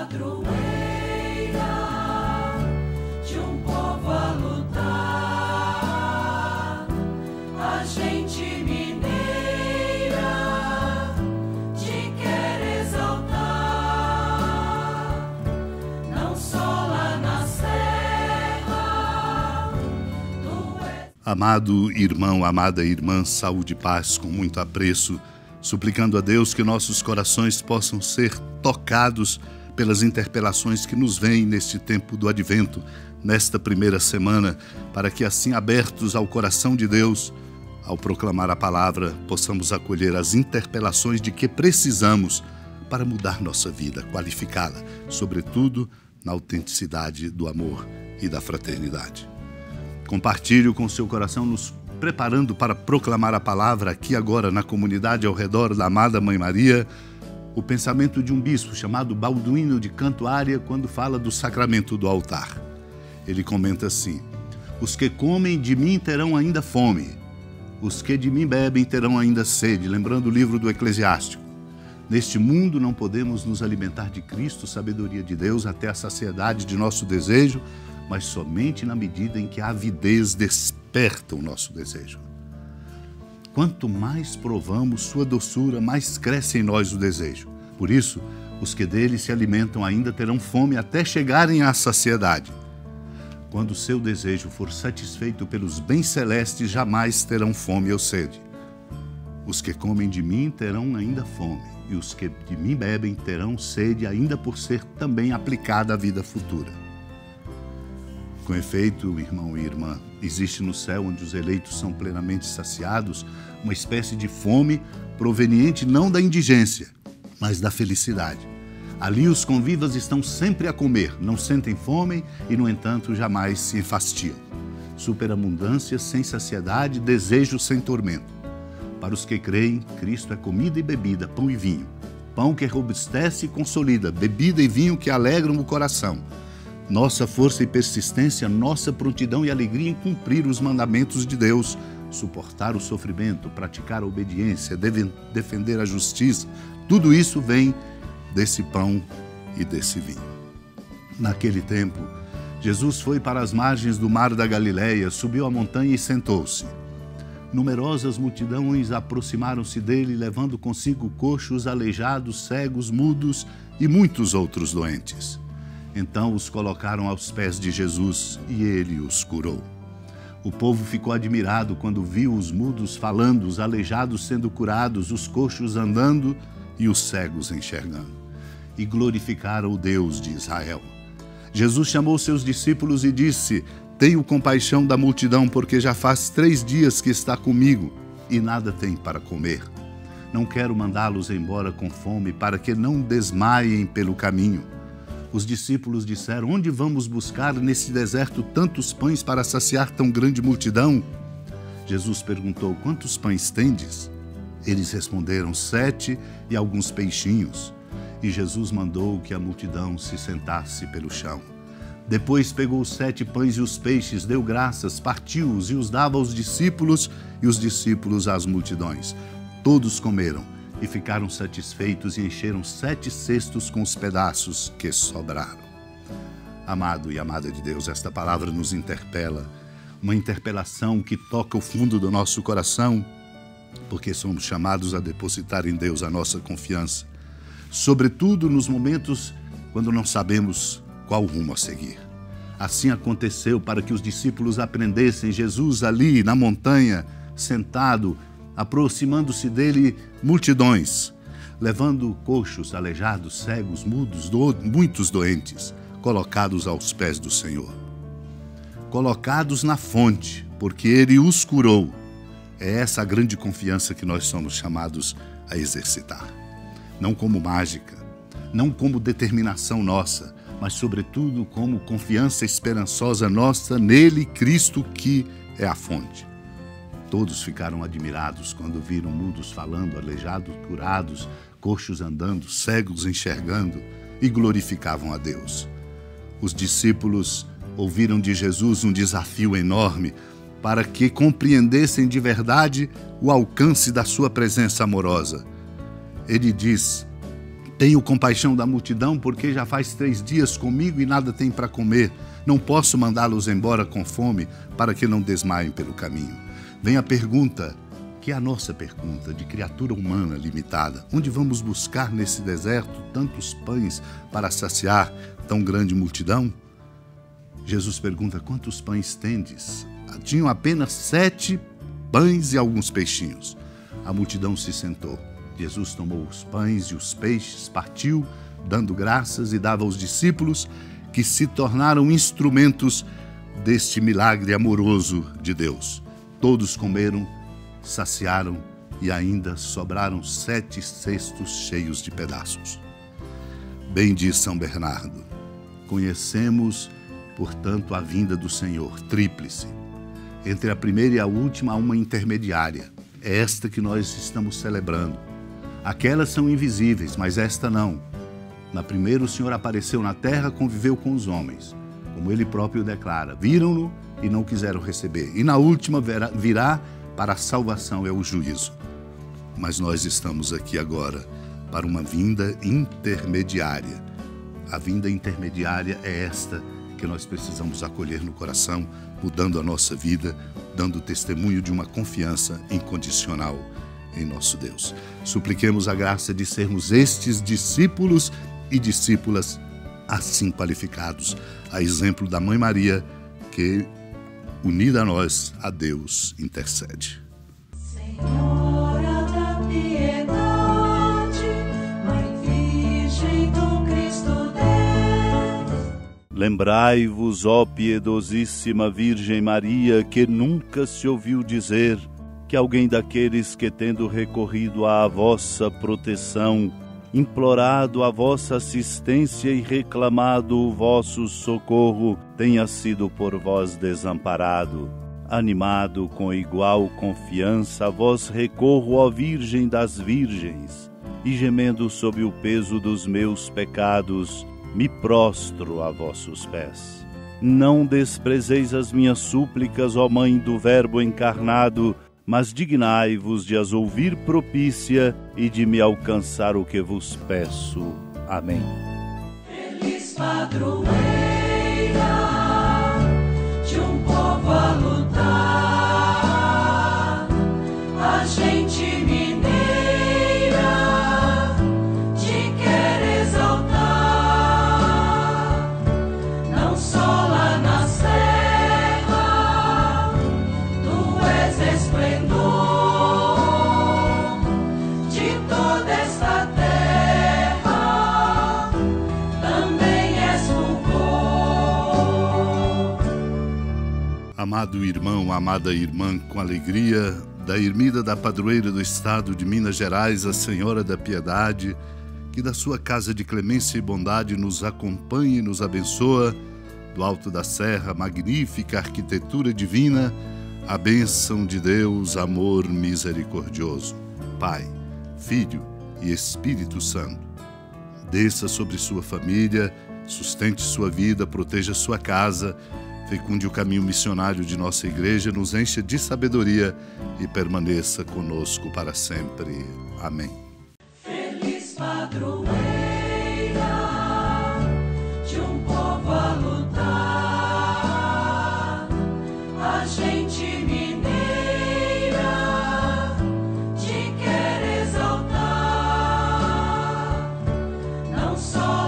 padroeira de um povo a lutar, a gente mineira te quer exaltar, não só lá na serra, tu és... Amado irmão, amada irmã, saúde e paz com muito apreço, suplicando a Deus que nossos corações possam ser tocados pelas interpelações que nos vêm neste tempo do Advento, nesta primeira semana, para que assim abertos ao coração de Deus, ao proclamar a palavra, possamos acolher as interpelações de que precisamos para mudar nossa vida, qualificá-la, sobretudo na autenticidade do amor e da fraternidade. Compartilhe com seu coração, nos preparando para proclamar a palavra aqui agora na comunidade ao redor da amada Mãe Maria, o pensamento de um bispo chamado Balduino de Cantuária quando fala do sacramento do altar. Ele comenta assim: os que comem de mim terão ainda fome, os que de mim bebem terão ainda sede, lembrando o livro do Eclesiástico. Neste mundo não podemos nos alimentar de Cristo, sabedoria de Deus, até a saciedade de nosso desejo, mas somente na medida em que a avidez desperta o nosso desejo. Quanto mais provamos sua doçura, mais cresce em nós o desejo. Por isso, os que dele se alimentam ainda terão fome até chegarem à saciedade. Quando o seu desejo for satisfeito pelos bens celestes, jamais terão fome ou sede. Os que comem de mim terão ainda fome, e os que de mim bebem terão sede, ainda por ser também aplicada à vida futura. Com efeito, irmão e irmã, existe no céu, onde os eleitos são plenamente saciados, uma espécie de fome proveniente não da indigência, mas da felicidade. Ali os convivas estão sempre a comer, não sentem fome e, no entanto, jamais se enfastiam. Superabundância sem saciedade, desejo sem tormento. Para os que creem, Cristo é comida e bebida, pão e vinho. Pão que robustece e consolida, bebida e vinho que alegram o coração. Nossa força e persistência, nossa prontidão e alegria em cumprir os mandamentos de Deus, suportar o sofrimento, praticar a obediência, defender a justiça, tudo isso vem desse pão e desse vinho. Naquele tempo, Jesus foi para as margens do mar da Galileia, subiu a montanha e sentou-se. Numerosas multidões aproximaram-se dele, levando consigo coxos, aleijados, cegos, mudos e muitos outros doentes. Então os colocaram aos pés de Jesus e ele os curou. O povo ficou admirado quando viu os mudos falando, os aleijados sendo curados, os coxos andando e os cegos enxergando. E glorificaram o Deus de Israel. Jesus chamou seus discípulos e disse: tenho compaixão da multidão, porque já faz 3 dias que está comigo e nada tem para comer. Não quero mandá-los embora com fome, para que não desmaiem pelo caminho. Os discípulos disseram: onde vamos buscar nesse deserto tantos pães para saciar tão grande multidão? Jesus perguntou: quantos pães tendes? Eles responderam: 7 e alguns peixinhos. E Jesus mandou que a multidão se sentasse pelo chão. Depois pegou os 7 pães e os peixes, deu graças, partiu-os e os dava aos discípulos, e os discípulos às multidões. Todos comeram e ficaram satisfeitos e encheram 7 cestos com os pedaços que sobraram. Amado e amada de Deus, esta palavra nos interpela, uma interpelação que toca o fundo do nosso coração, porque somos chamados a depositar em Deus a nossa confiança, sobretudo nos momentos quando não sabemos qual rumo a seguir. Assim aconteceu para que os discípulos aprendessem. Jesus ali na montanha, sentado, aproximando-se dele multidões, levando coxos, aleijados, cegos, mudos, muitos doentes, colocados aos pés do Senhor. Colocados na fonte, porque ele os curou. É essa a grande confiança que nós somos chamados a exercitar. Não como mágica, não como determinação nossa, mas sobretudo como confiança esperançosa nossa nele, Cristo, que é a fonte. Todos ficaram admirados quando viram mudos falando, aleijados curados, coxos andando, cegos enxergando, e glorificavam a Deus. Os discípulos ouviram de Jesus um desafio enorme para que compreendessem de verdade o alcance da sua presença amorosa. Ele diz Tenho compaixão da multidão, porque já faz 3 dias comigo e nada tem para comer. Não posso mandá-los embora com fome, para que não desmaiem pelo caminho. Vem a pergunta, que é a nossa pergunta, de criatura humana limitada. Onde vamos buscar nesse deserto tantos pães para saciar tão grande multidão? Jesus pergunta, quantos pães tendes? Tinham apenas 7 pães e alguns peixinhos. A multidão se sentou. Jesus tomou os pães e os peixes, partiu, dando graças, e dava aos discípulos, que se tornaram instrumentos deste milagre amoroso de Deus. Todos comeram, saciaram e ainda sobraram 7 cestos cheios de pedaços. Bem diz São Bernardo, conhecemos, portanto, a vinda do Senhor, tríplice. Entre a primeira e a última há uma intermediária. É esta que nós estamos celebrando. Aquelas são invisíveis, mas esta não. Na primeira o Senhor apareceu na terra, conviveu com os homens. Como ele próprio declara, viram-no e não quiseram receber. E na última virá para a salvação, é o juízo. Mas nós estamos aqui agora para uma vinda intermediária. A vinda intermediária é esta que nós precisamos acolher no coração, mudando a nossa vida, dando testemunho de uma confiança incondicional em nosso Deus. Supliquemos a graça de sermos estes discípulos e discípulas assim qualificados, a exemplo da Mãe Maria, que, unida a nós, a Deus intercede. Senhora da piedade, Mãe Virgem do Cristo Deus. Lembrai-vos, ó piedosíssima Virgem Maria, que nunca se ouviu dizer que alguém daqueles que, tendo recorrido à vossa proteção, implorado a vossa assistência e reclamado o vosso socorro, tenha sido por vós desamparado. Animado com igual confiança, a vós recorro, ó Virgem das Virgens, e gemendo sob o peso dos meus pecados, me prostro a vossos pés. Não desprezeis as minhas súplicas, ó Mãe do Verbo encarnado, mas dignai-vos de as ouvir propícia e de me alcançar o que vos peço. Amém. Feliz padroeira de um povo a lutar, a gente mineira te quer exaltar, não só lá na serra, tu és esplendor de toda esta terra, também és fulgor. Amado irmão, amada irmã, com alegria da ermida da padroeira do estado de Minas Gerais, a Senhora da Piedade, que da sua casa de clemência e bondade nos acompanhe e nos abençoa, do alto da serra, magnífica arquitetura divina, a bênção de Deus, amor misericordioso, Pai, Filho e Espírito Santo. Desça sobre sua família, sustente sua vida, proteja sua casa, fecunde o caminho missionário de nossa igreja, nos encha de sabedoria e permaneça conosco para sempre. Amém. Feliz padroeira de um povo a lutar, a gente mineira te quer exaltar, não só